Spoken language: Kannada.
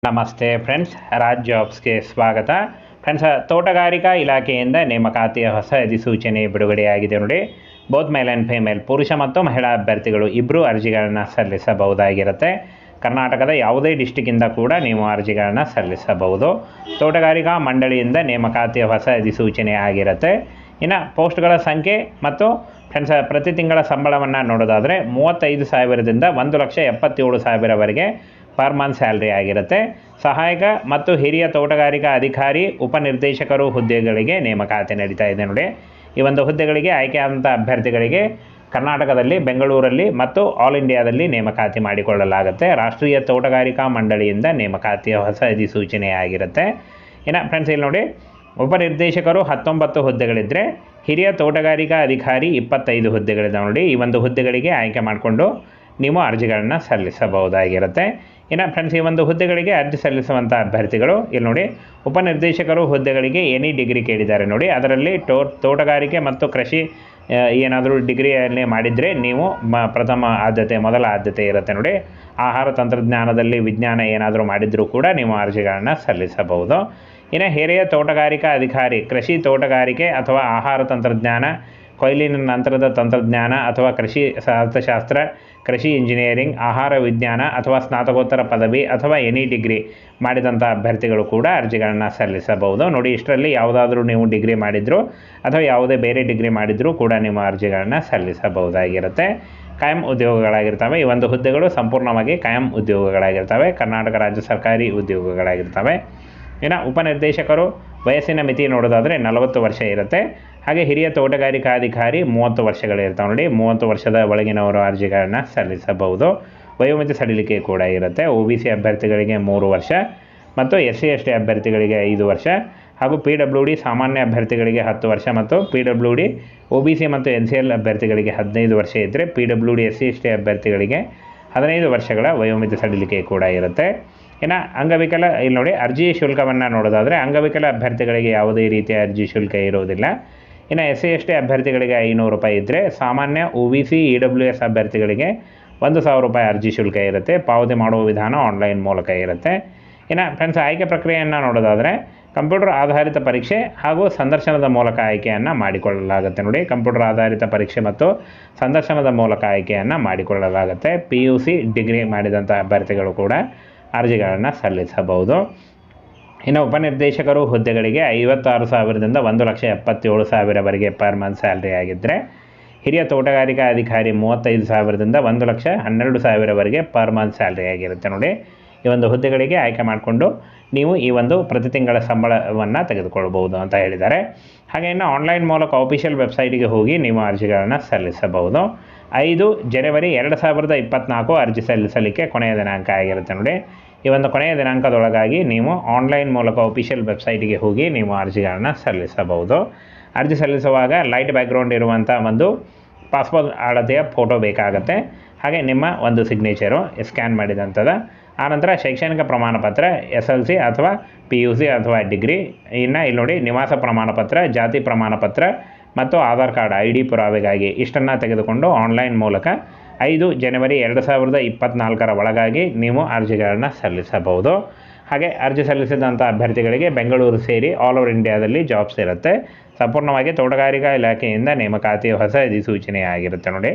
ನಮಸ್ತೆ ಫ್ರೆಂಡ್ಸ್, ರಾಜ್ ಜಾಬ್ಸ್ಗೆ ಸ್ವಾಗತ. ಫ್ರೆಂಡ್ಸ್, ತೋಟಗಾರಿಕಾ ಇಲಾಖೆಯಿಂದ ನೇಮಕಾತಿಯ ಹೊಸ ಅಧಿಸೂಚನೆ ಬಿಡುಗಡೆಯಾಗಿದೆ ನೋಡಿ. ಬೋತ್ ಮೇಲ್ ಆ್ಯಂಡ್ ಫಿಮೇಲ್, ಪುರುಷ ಮತ್ತು ಮಹಿಳಾ ಅಭ್ಯರ್ಥಿಗಳು ಇಬ್ಬರು ಅರ್ಜಿಗಳನ್ನು ಸಲ್ಲಿಸಬಹುದಾಗಿರುತ್ತೆ. ಕರ್ನಾಟಕದ ಯಾವುದೇ ಡಿಸ್ಟಿಕ್ಕಿಂದ ಕೂಡ ನೀವು ಅರ್ಜಿಗಳನ್ನು ಸಲ್ಲಿಸಬಹುದು. ತೋಟಗಾರಿಕಾ ಮಂಡಳಿಯಿಂದ ನೇಮಕಾತಿಯ ಹೊಸ ಅಧಿಸೂಚನೆ ಆಗಿರುತ್ತೆ. ಇನ್ನು ಪೋಸ್ಟ್ಗಳ ಸಂಖ್ಯೆ ಮತ್ತು ಫ್ರೆಂಡ್ಸ್, ಪ್ರತಿ ತಿಂಗಳ ಸಂಬಳವನ್ನು ನೋಡೋದಾದರೆ 35,000ದಿಂದ 1,77,000ವರೆಗೆ ಪರ್ ಮಂತ್ ಸ್ಯಾಲ್ರಿ ಆಗಿರುತ್ತೆ. ಸಹಾಯಕ ಮತ್ತು ಹಿರಿಯ ತೋಟಗಾರಿಕಾ ಅಧಿಕಾರಿ ಉಪನಿರ್ದೇಶಕರು ಹುದ್ದೆಗಳಿಗೆ ನೇಮಕಾತಿ ನಡೀತಾ ಇದೆ ನೋಡಿ. ಈ ಒಂದು ಹುದ್ದೆಗಳಿಗೆ ಆಯ್ಕೆಯಾದಂಥ ಅಭ್ಯರ್ಥಿಗಳಿಗೆ ಕರ್ನಾಟಕದಲ್ಲಿ, ಬೆಂಗಳೂರಲ್ಲಿ ಮತ್ತು ಆಲ್ ಇಂಡಿಯಾದಲ್ಲಿ ನೇಮಕಾತಿ ಮಾಡಿಕೊಳ್ಳಲಾಗುತ್ತೆ. ರಾಷ್ಟ್ರೀಯ ತೋಟಗಾರಿಕಾ ಮಂಡಳಿಯಿಂದ ನೇಮಕಾತಿಯ ಹೊಸ ಅಧಿಸೂಚನೆ ಆಗಿರುತ್ತೆ. ಇನ್ನು ಫ್ರೆಂಡ್ಸ್, ಇಲ್ಲಿ ನೋಡಿ, ಉಪನಿರ್ದೇಶಕರು 19 ಹುದ್ದೆಗಳಿದ್ದರೆ ಹಿರಿಯ ತೋಟಗಾರಿಕಾ ಅಧಿಕಾರಿ 25 ಹುದ್ದೆಗಳಿದ್ದಾವೆ ನೋಡಿ. ಈ ಒಂದು ಹುದ್ದೆಗಳಿಗೆ ಆಯ್ಕೆ ಮಾಡಿಕೊಂಡು ನೀವು ಅರ್ಜಿಗಳನ್ನು ಸಲ್ಲಿಸಬಹುದಾಗಿರುತ್ತೆ. ಇನ್ನು ಫ್ರೆಂಡ್ಸ್, ಈ ಒಂದು ಹುದ್ದೆಗಳಿಗೆ ಅರ್ಜಿ ಸಲ್ಲಿಸುವಂಥ ಅಭ್ಯರ್ಥಿಗಳು ಇಲ್ಲಿ ನೋಡಿ, ಉಪನಿರ್ದೇಶಕರು ಹುದ್ದೆಗಳಿಗೆ ಎನಿ ಡಿಗ್ರಿ ಕೇಳಿದ್ದಾರೆ ನೋಡಿ. ಅದರಲ್ಲಿ ತೋಟಗಾರಿಕೆ ಮತ್ತು ಕೃಷಿ ಏನಾದರೂ ಡಿಗ್ರಿಯಲ್ಲಿ ಮಾಡಿದರೆ ನೀವು ಮೊದಲ ಆದ್ಯತೆ ಇರುತ್ತೆ ನೋಡಿ. ಆಹಾರ ತಂತ್ರಜ್ಞಾನದಲ್ಲಿ ವಿಜ್ಞಾನ ಏನಾದರೂ ಮಾಡಿದರೂ ಕೂಡ ನೀವು ಅರ್ಜಿಗಳನ್ನು ಸಲ್ಲಿಸಬಹುದು. ಇನ್ನು ಹಿರಿಯ ತೋಟಗಾರಿಕಾ ಅಧಿಕಾರಿ ಕೃಷಿ ತೋಟಗಾರಿಕೆ ಅಥವಾ ಆಹಾರ ತಂತ್ರಜ್ಞಾನ, ಕೊಯ್ಲಿನ ನಂತರದ ತಂತ್ರಜ್ಞಾನ ಅಥವಾ ಕೃಷಿ ಅರ್ಥಶಾಸ್ತ್ರ, ಕೃಷಿ ಇಂಜಿನಿಯರಿಂಗ್, ಆಹಾರ ವಿಜ್ಞಾನ ಅಥವಾ ಸ್ನಾತಕೋತ್ತರ ಪದವಿ ಅಥವಾ ಎನಿ ಡಿಗ್ರಿ ಮಾಡಿದಂಥ ಅಭ್ಯರ್ಥಿಗಳು ಕೂಡ ಅರ್ಜಿಗಳನ್ನು ಸಲ್ಲಿಸಬಹುದು ನೋಡಿ. ಇಷ್ಟರಲ್ಲಿ ಯಾವುದಾದ್ರೂ ನೀವು ಡಿಗ್ರಿ ಮಾಡಿದರೂ ಅಥವಾ ಯಾವುದೇ ಬೇರೆ ಡಿಗ್ರಿ ಮಾಡಿದರೂ ಕೂಡ ನಿಮ್ಮ ಅರ್ಜಿಗಳನ್ನು ಸಲ್ಲಿಸಬಹುದಾಗಿರುತ್ತೆ. ಕಾಯಂ ಉದ್ಯೋಗಗಳಾಗಿರ್ತವೆ. ಈ ಒಂದು ಹುದ್ದೆಗಳು ಸಂಪೂರ್ಣವಾಗಿ ಕಾಯಂ ಉದ್ಯೋಗಗಳಾಗಿರ್ತವೆ, ಕರ್ನಾಟಕ ರಾಜ್ಯ ಸರ್ಕಾರಿ ಉದ್ಯೋಗಗಳಾಗಿರ್ತವೆ. ಇನ್ನು ಉಪನಿರ್ದೇಶಕರು ವಯಸ್ಸಿನ ಮಿತಿ ನೋಡೋದಾದರೆ 40 ವರ್ಷ ಇರುತ್ತೆ. ಹಾಗೆ ಹಿರಿಯ ತೋಟಗಾರಿಕಾ ಅಧಿಕಾರಿ 30 ವರ್ಷಗಳಿರ್ತಾವೆ ನೋಡಿ. 30 ವರ್ಷದ ಒಳಗಿನವರು ಅರ್ಜಿಗಳನ್ನು ಸಲ್ಲಿಸಬಹುದು. ವಯೋಮಿತಿ ಸಡಿಲಿಕೆ ಕೂಡ ಇರುತ್ತೆ. OBC ಅಭ್ಯರ್ಥಿಗಳಿಗೆ 3 ವರ್ಷ ಮತ್ತು SC/ST ಅಭ್ಯರ್ಥಿಗಳಿಗೆ 5 ವರ್ಷ ಹಾಗೂ PWD ಸಾಮಾನ್ಯ ಅಭ್ಯರ್ಥಿಗಳಿಗೆ 10 ವರ್ಷ ಮತ್ತು PWD OBC ಮತ್ತು NCL ಅಭ್ಯರ್ಥಿಗಳಿಗೆ 15 ವರ್ಷ ಇದ್ದರೆ PWD SC/ST ಅಭ್ಯರ್ಥಿಗಳಿಗೆ 15 ವರ್ಷಗಳ ವಯೋಮಿತಿ ಸಡಿಲಿಕೆ ಕೂಡ ಇರುತ್ತೆ. ಇನ್ನು ಅಂಗವಿಕಲ, ಇಲ್ಲಿ ನೋಡಿ, ಅರ್ಜಿ ಶುಲ್ಕವನ್ನು ನೋಡೋದಾದರೆ ಅಂಗವಿಕಲ ಅಭ್ಯರ್ಥಿಗಳಿಗೆ ಯಾವುದೇ ರೀತಿಯ ಅರ್ಜಿ ಶುಲ್ಕ ಇರೋದಿಲ್ಲ. ಇನ್ನು SC/ST ಅಭ್ಯರ್ಥಿಗಳಿಗೆ 500 ರೂಪಾಯಿ ಇದ್ದರೆ ಸಾಮಾನ್ಯ OBC EWS ಅಭ್ಯರ್ಥಿಗಳಿಗೆ 1,000 ರೂಪಾಯಿ ಅರ್ಜಿ ಶುಲ್ಕ ಇರುತ್ತೆ. ಪಾವತಿ ಮಾಡುವ ವಿಧಾನ ಆನ್ಲೈನ್ ಮೂಲಕ ಇರುತ್ತೆ. ಇನ್ನು ಫ್ರೆಂಡ್ಸ್, ಆಯ್ಕೆ ಪ್ರಕ್ರಿಯೆಯನ್ನು ನೋಡೋದಾದರೆ ಕಂಪ್ಯೂಟರ್ ಆಧಾರಿತ ಪರೀಕ್ಷೆ ಹಾಗೂ ಸಂದರ್ಶನದ ಮೂಲಕ ಆಯ್ಕೆಯನ್ನು ಮಾಡಿಕೊಳ್ಳಲಾಗುತ್ತೆ ನೋಡಿ. ಕಂಪ್ಯೂಟರ್ ಆಧಾರಿತ ಪರೀಕ್ಷೆ ಮತ್ತು ಸಂದರ್ಶನದ ಮೂಲಕ ಆಯ್ಕೆಯನ್ನು ಮಾಡಿಕೊಳ್ಳಲಾಗುತ್ತೆ. PUC ಡಿಗ್ರಿ ಮಾಡಿದಂಥ ಅಭ್ಯರ್ಥಿಗಳು ಕೂಡ ಅರ್ಜಿಗಳನ್ನು ಸಲ್ಲಿಸಬಹುದು. ಇನ್ನು ಉಪನಿರ್ದೇಶಕರು ಹುದ್ದೆಗಳಿಗೆ 56,000ದಿಂದ 1,77,000ವರೆಗೆ ಪರ್ ಮಂತ್ ಸ್ಯಾಲ್ರಿ ಆಗಿದ್ದರೆ ಹಿರಿಯ ತೋಟಗಾರಿಕಾ ಅಧಿಕಾರಿ 35,000ದಿಂದ 1,12,000ವರೆಗೆ ಪರ್ ಮಂತ್ ಸ್ಯಾಲ್ರಿ ಆಗಿರುತ್ತೆ ನೋಡಿ. ಈ ಒಂದು ಹುದ್ದೆಗಳಿಗೆ ಆಯ್ಕೆ ಮಾಡಿಕೊಂಡು ನೀವು ಈ ಒಂದು ಪ್ರತಿ ತಿಂಗಳ ಸಂಬಳವನ್ನು ತೆಗೆದುಕೊಳ್ಬಹುದು ಅಂತ ಹೇಳಿದ್ದಾರೆ. ಹಾಗೆ ಇನ್ನು ಆನ್ಲೈನ್ ಮೂಲಕ ಆಫಿಷಿಯಲ್ ವೆಬ್ಸೈಟಿಗೆ ಹೋಗಿ ನೀವು ಅರ್ಜಿಗಳನ್ನು ಸಲ್ಲಿಸಬಹುದು. 5 ಜನವರಿ 2024 ಅರ್ಜಿ ಸಲ್ಲಿಸಲಿಕ್ಕೆ ಕೊನೆಯ ದಿನಾಂಕ ಆಗಿರುತ್ತೆ ನೋಡಿ. ಈ ಒಂದು ಕೊನೆಯ ದಿನಾಂಕದೊಳಗಾಗಿ ನೀವು ಆನ್ಲೈನ್ ಮೂಲಕ ಆಫಿಷಿಯಲ್ ವೆಬ್ಸೈಟಿಗೆ ಹೋಗಿ ನೀವು ಅರ್ಜಿಗಳನ್ನು ಸಲ್ಲಿಸಬಹುದು. ಅರ್ಜಿ ಸಲ್ಲಿಸುವಾಗ ಲೈಟ್ ಬ್ಯಾಕ್ಗ್ರೌಂಡ್ ಇರುವಂಥ ಒಂದು ಪಾಸ್ಪೋರ್ಟ್ ಅಳತೆಯ ಫೋಟೋ ಬೇಕಾಗುತ್ತೆ. ಹಾಗೆ ನಿಮ್ಮ ಒಂದು ಸಿಗ್ನೇಚರು ಸ್ಕ್ಯಾನ್ ಮಾಡಿದಂಥದ್ದು. ಆನಂತರ ಶೈಕ್ಷಣಿಕ ಪ್ರಮಾಣ ಪತ್ರ, SLC ಅಥವಾ PUC ಅಥವಾ ಡಿಗ್ರಿ. ಇನ್ನು ಇಲ್ಲಿ ನೋಡಿ, ನಿವಾಸ ಪ್ರಮಾಣ ಪತ್ರ, ಜಾತಿ ಪ್ರಮಾಣ ಪತ್ರ ಮತ್ತು ಆಧಾರ್ ಕಾರ್ಡ್ ID ಪುರಾವೆಗಾಗಿ ಇಷ್ಟನ್ನು ತೆಗೆದುಕೊಂಡು ಆನ್ಲೈನ್ ಮೂಲಕ 5 ಜನವರಿ 2024 ಒಳಗಾಗಿ ನೀವು ಅರ್ಜಿಗಳನ್ನು ಸಲ್ಲಿಸಬಹುದು. ಹಾಗೆ ಅರ್ಜಿ ಸಲ್ಲಿಸಿದಂಥ ಅಭ್ಯರ್ಥಿಗಳಿಗೆ ಬೆಂಗಳೂರು ಸೇರಿ ಆಲ್ ಓವರ್ ಇಂಡಿಯಾದಲ್ಲಿ ಜಾಬ್ಸ್ ಇರುತ್ತೆ. ಸಂಪೂರ್ಣವಾಗಿ ತೋಟಗಾರಿಕಾ ಇಲಾಖೆಯಿಂದ ನೇಮಕಾತಿಯ ಹೊಸ ಅಧಿಸೂಚನೆ ಆಗಿರುತ್ತೆ ನೋಡಿ.